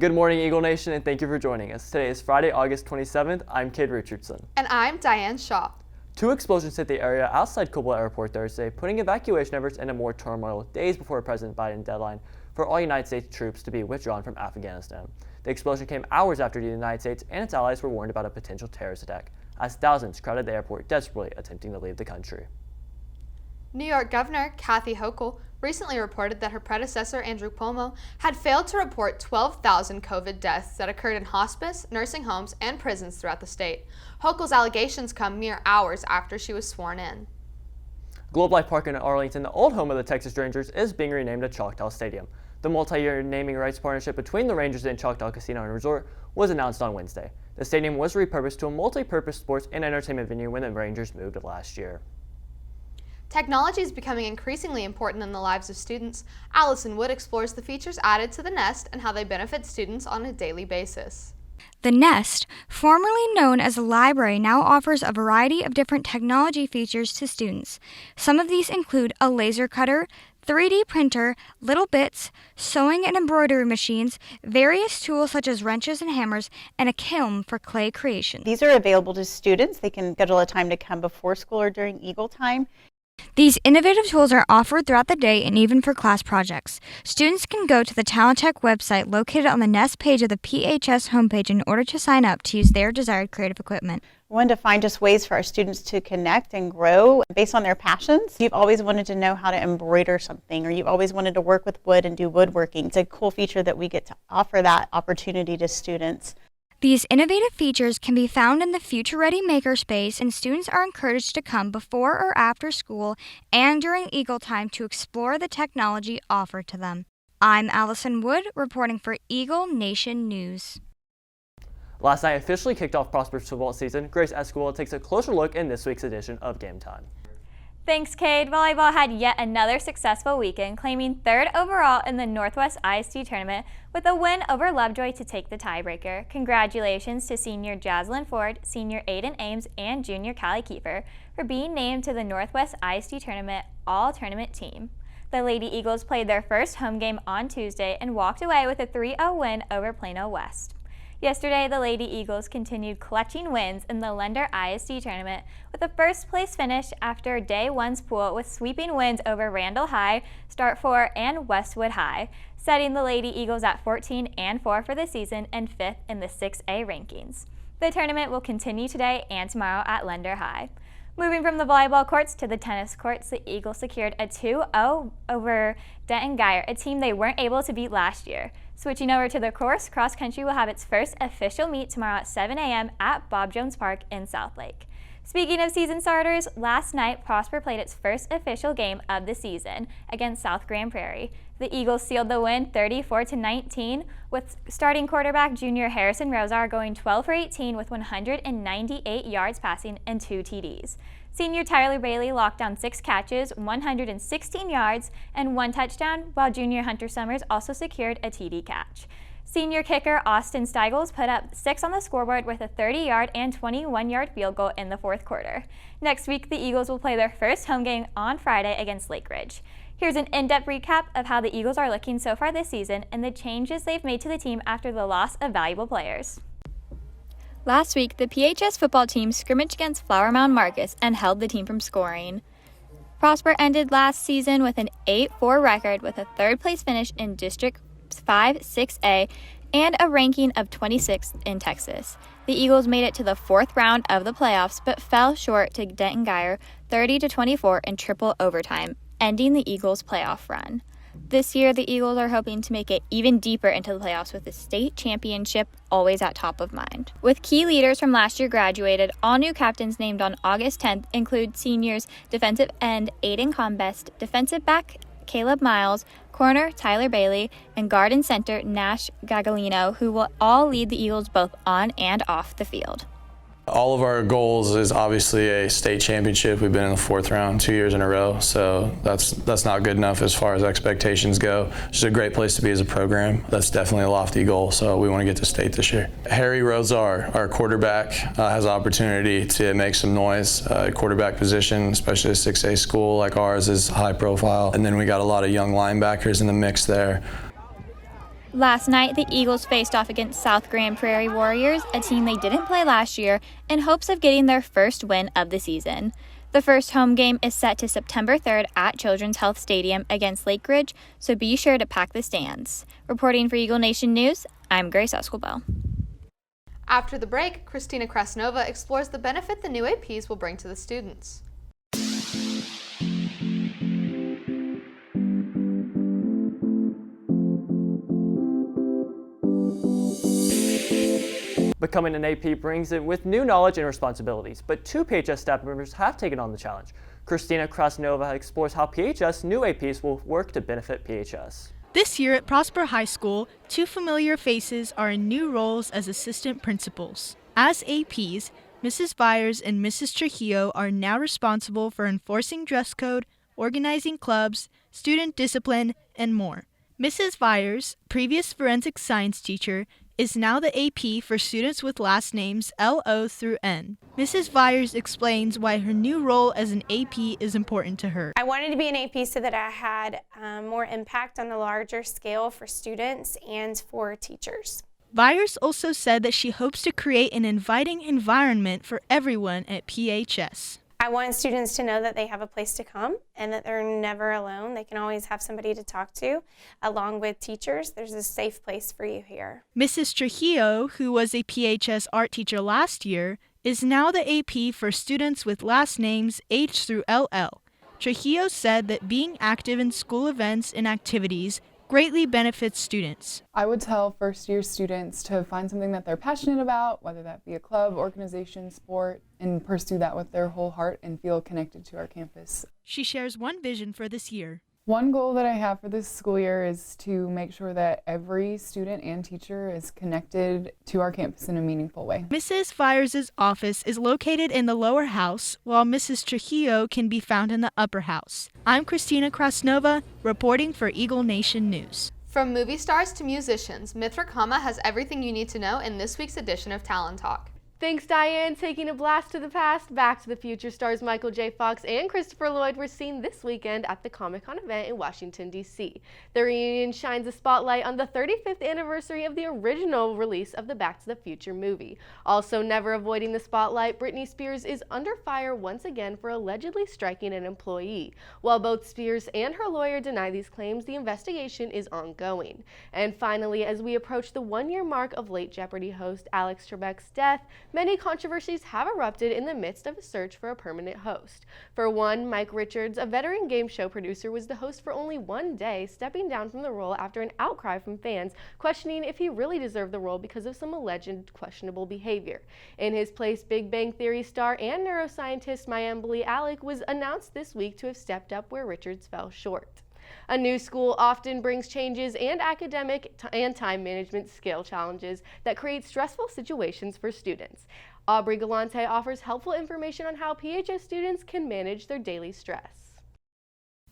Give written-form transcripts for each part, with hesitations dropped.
Good morning, Eagle Nation, and thank you for joining us. Today is Friday, August 27th. I'm Cade Richardson. And I'm Diane Shaw. Two explosions hit the area outside Kabul Airport Thursday, putting evacuation efforts into more turmoil days before President Biden's deadline for all United States troops to be withdrawn from Afghanistan. The explosion came hours after the United States and its allies were warned about a potential terrorist attack, as thousands crowded the airport desperately attempting to leave the country. New York Governor Kathy Hochul recently reported that her predecessor, Andrew Cuomo, had failed to report 12,000 COVID deaths that occurred in hospice, nursing homes, and prisons throughout the state. Hochul's allegations come mere hours after she was sworn in. Globe Life Park in Arlington, the old home of the Texas Rangers, is being renamed to Choctaw Stadium. The multi-year naming rights partnership between the Rangers and Choctaw Casino and Resort was announced on Wednesday. The stadium was repurposed to a multi-purpose sports and entertainment venue when the Rangers moved last year. Technology is becoming increasingly important in the lives of students. Allison Wood explores the features added to the Nest and how they benefit students on a daily basis. The Nest, formerly known as a library, now offers a variety of different technology features to students. Some of these include a laser cutter, 3D printer, little bits, sewing and embroidery machines, various tools such as wrenches and hammers, and a kiln for clay creation. These are available to students. They can schedule a time to come before school or during Eagle time. These innovative tools are offered throughout the day and even for class projects. Students can go to the Talon Talk website located on the Nest page of the PHS homepage in order to sign up to use their desired creative equipment. We wanted to find just ways for our students to connect and grow based on their passions. You've always wanted to know how to embroider something, or you've always wanted to work with wood and do woodworking. It's a cool feature that we get to offer that opportunity to students. These innovative features can be found in the Future Ready Makerspace, and students are encouraged to come before or after school and during Eagle time to explore the technology offered to them. I'm Allison Wood, reporting for Eagle Nation News. Last night officially kicked off Prosper's football season. Grace Esquivel takes a closer look in this week's edition of Game Time. Thanks, Cade. Volleyball had yet another successful weekend, claiming third overall in the Northwest ISD tournament with a win over Lovejoy to take the tiebreaker. Congratulations to senior Jaslyn Ford, senior Aiden Ames, and junior Callie Kiefer for being named to the Northwest ISD tournament all-tournament team. The Lady Eagles played their first home game on Tuesday and walked away with a 3-0 win over Plano West. Yesterday, the Lady Eagles continued clutching wins in the Lender ISD tournament with a first-place finish after Day 1's pool with sweeping wins over Randall High, Start 4, and Westwood High, setting the Lady Eagles at 14-4 for the season and 5th in the 6A rankings. The tournament will continue today and tomorrow at Lender High. Moving from the volleyball courts to the tennis courts, the Eagles secured a 2-0 over Denton Geyer, a team they weren't able to beat last year. Switching over to the course, cross country will have its first official meet tomorrow at 7 a.m. at Bob Jones Park in Southlake. Speaking of season starters, last night Prosper played its first official game of the season against South Grand Prairie. The Eagles sealed the win 34-19, with starting quarterback junior Harrison Rosar going 12 for 18 with 198 yards passing and 2 TDs. Senior Tyler Bailey locked down 6 catches, 116 yards, and 1 touchdown, while junior Hunter Summers also secured a TD catch. Senior kicker Austin Steigels put up 6 on the scoreboard with a 30-yard and 21-yard field goal in the fourth quarter. Next week, the Eagles will play their first home game on Friday against Lake Ridge. Here's an in-depth recap of how the Eagles are looking so far this season and the changes they've made to the team after the loss of valuable players. Last week, the PHS football team scrimmaged against Flower Mound Marcus and held the team from scoring. Prosper ended last season with an 8-4 record with a third-place finish in District 5-6A and a ranking of 26th in Texas. The Eagles made it to the 4th round of the playoffs but fell short to Denton Geyer 30-24 in triple overtime, ending the Eagles' playoff run. This year, the Eagles are hoping to make it even deeper into the playoffs with the state championship always at top of mind. With key leaders from last year graduated, all new captains named on August 10th include seniors defensive end Aiden Combest, defensive back Caleb Miles, corner Tyler Bailey, and guard and center Nash Gagalino, who will all lead the Eagles both on and off the field. All of our goals is obviously a state championship. We've been in the 4th round 2 years in a row, so that's not good enough as far as expectations go. It's a great place to be as a program. That's definitely a lofty goal, so we want to get to state this year. Harry Rosar, our quarterback, has an opportunity to make some noise. Quarterback position, especially a 6A school like ours, is high profile. And then we got a lot of young linebackers in the mix there. Last night, the Eagles faced off against South Grand Prairie Warriors, a team they didn't play last year, in hopes of getting their first win of the season. The first home game is set to September 3rd at Children's Health Stadium against Lake Ridge, so be sure to pack the stands. Reporting for Eagle Nation News, I'm Grace Esquibel. After the break, Christina Krasnova explores the benefit the new APs will bring to the students. Becoming an AP brings it with new knowledge and responsibilities, but 2 PHS staff members have taken on the challenge. Christina Krasnova explores how PHS new APs will work to benefit PHS. This year at Prosper High School, 2 familiar faces are in new roles as assistant principals. As APs, Mrs. Byers and Mrs. Trujillo are now responsible for enforcing dress code, organizing clubs, student discipline, and more. Mrs. Byers, previous forensic science teacher, is now the AP for students with last names L-O through N. Mrs. Byers explains why her new role as an AP is important to her. I wanted to be an AP so that I had more impact on a larger scale for students and for teachers. Byers also said that she hopes to create an inviting environment for everyone at PHS. I want students to know that they have a place to come and that they're never alone. They can always have somebody to talk to. Along with teachers, there's a safe place for you here. Mrs. Trujillo, who was a PHS art teacher last year, is now the AP for students with last names H through LL. Trujillo said that being active in school events and activities greatly benefits students. I would tell first-year students to find something that they're passionate about, whether that be a club, organization, sport, and pursue that with their whole heart and feel connected to our campus. She shares one vision for this year. One goal that I have for this school year is to make sure that every student and teacher is connected to our campus in a meaningful way. Mrs. Byers' office is located in the lower house, while Mrs. Trujillo can be found in the upper house. I'm Christina Krasnova, reporting for Eagle Nation News. From movie stars to musicians, Mithra Kama has everything you need to know in this week's edition of Talon Talk. Thanks, Diane. Taking a blast to the past, Back to the Future stars Michael J. Fox and Christopher Lloyd were seen this weekend at the Comic-Con event in Washington, D.C. The reunion shines a spotlight on the 35th anniversary of the original release of the Back to the Future movie. Also never avoiding the spotlight, Britney Spears is under fire once again for allegedly striking an employee. While both Spears and her lawyer deny these claims, the investigation is ongoing. And finally, as we approach the 1-year mark of late Jeopardy host Alex Trebek's death, many controversies have erupted in the midst of a search for a permanent host. For one, Mike Richards, a veteran game show producer, was the host for only 1 day, stepping down from the role after an outcry from fans questioning if he really deserved the role because of some alleged questionable behavior. In his place, Big Bang Theory star and neuroscientist Mayim Alec was announced this week to have stepped up where Richards fell short. A new school often brings changes and academic and time management skill challenges that create stressful situations for students. Aubrey Galante offers helpful information on how PHS students can manage their daily stress.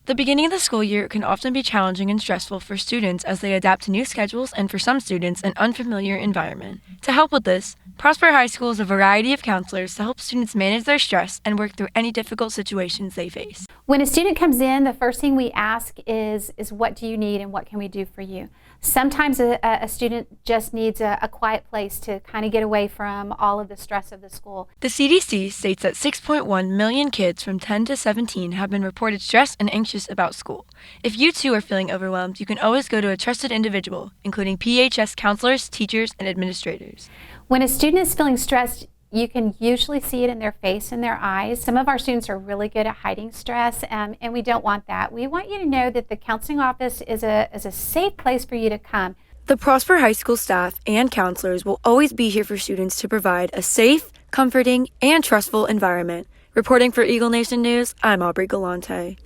The beginning of the school year can often be challenging and stressful for students as they adapt to new schedules and, for some students, an unfamiliar environment. To help with this, Prosper High School has a variety of counselors to help students manage their stress and work through any difficult situations they face. When a student comes in, the first thing we ask is what do you need and what can we do for you? Sometimes a student just needs a quiet place to kind of get away from all of the stress of the school. The CDC states that 6.1 million kids from 10 to 17 have been reported stressed and anxious about school. If you too are feeling overwhelmed, you can always go to a trusted individual, including PHS counselors, teachers, and administrators. When a student is feeling stressed, you can usually see it in their face and their eyes. Some of our students are really good at hiding stress, and we don't want that. We want you to know that the counseling office is a safe place for you to come. The Prosper High School staff and counselors will always be here for students to provide a safe, comforting, and trustful environment. Reporting for Eagle Nation News, I'm Aubrey Galante.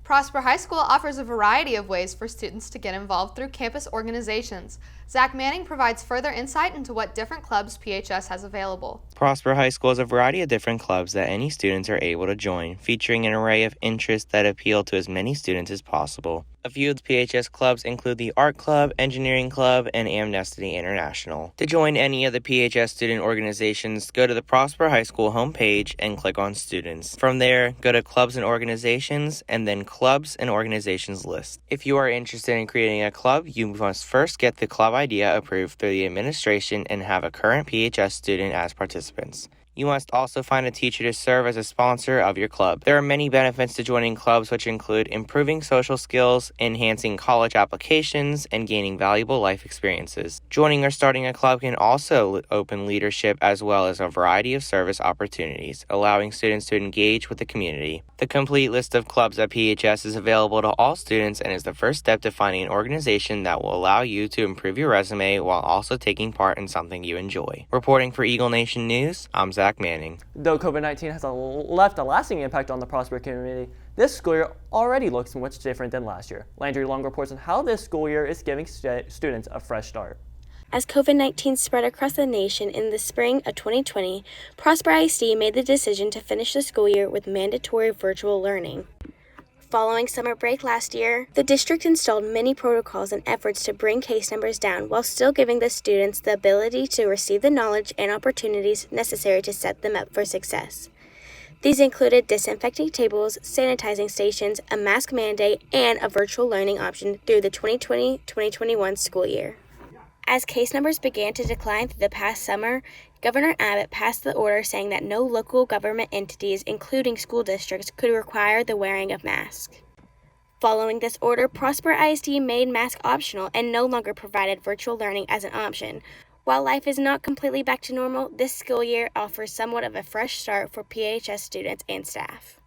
Prosper High School offers a variety of ways for students to get involved through campus organizations. Zach Manning provides further insight into what different clubs PHS has available. Prosper High School has a variety of different clubs that any students are able to join, featuring an array of interests that appeal to as many students as possible. A few of the PHS clubs include the Art Club, Engineering Club, and Amnesty International. To join any of the PHS student organizations, go to the Prosper High School homepage and click on Students. From there, go to Clubs and Organizations, and then Clubs and Organizations list. If you are interested in creating a club, you must first get the club idea approved through the administration and have a current PHS student as participants. You must also find a teacher to serve as a sponsor of your club. There are many benefits to joining clubs, which include improving social skills, enhancing college applications, and gaining valuable life experiences. Joining or starting a club can also open leadership as well as a variety of service opportunities, allowing students to engage with the community. The complete list of clubs at PHS is available to all students and is the first step to finding an organization that will allow you to improve your resume while also taking part in something you enjoy. Reporting for Eagle Nation News, I'm Zach Manning. Though COVID-19 has left a lasting impact on the Prosper community, this school year already looks much different than last year. Landry Long reports on how this school year is giving students a fresh start. As COVID-19 spread across the nation in the spring of 2020, Prosper ISD made the decision to finish the school year with mandatory virtual learning. Following summer break last year, the district installed many protocols and efforts to bring case numbers down while still giving the students the ability to receive the knowledge and opportunities necessary to set them up for success. These included disinfecting tables, sanitizing stations, a mask mandate, and a virtual learning option through the 2020-2021 school year. As case numbers began to decline through the past summer, Governor Abbott passed the order saying that no local government entities, including school districts, could require the wearing of masks. Following this order, Prosper ISD made masks optional and no longer provided virtual learning as an option. While life is not completely back to normal, this school year offers somewhat of a fresh start for PHS students and staff.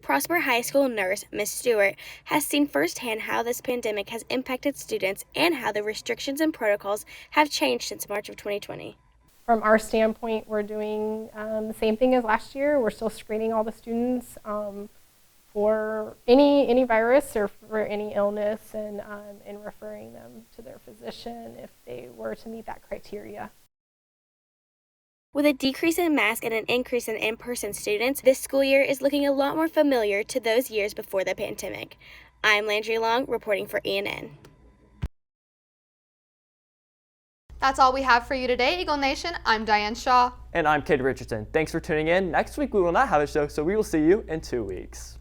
Prosper High School nurse Ms. Stewart has seen firsthand how this pandemic has impacted students and how the restrictions and protocols have changed since March of 2020. From our standpoint, we're doing the same thing as last year. We're still screening all the students for any virus or for any illness and referring them to their physician if they were to meet that criteria. With a decrease in masks and an increase in in-person students, this school year is looking a lot more familiar to those years before the pandemic. I'm Landry Long, reporting for ENN. That's all we have for you today, Eagle Nation. I'm Diane Shaw. And I'm Kid Richardson. Thanks for tuning in. Next week we will not have a show, so we will see you in 2 weeks.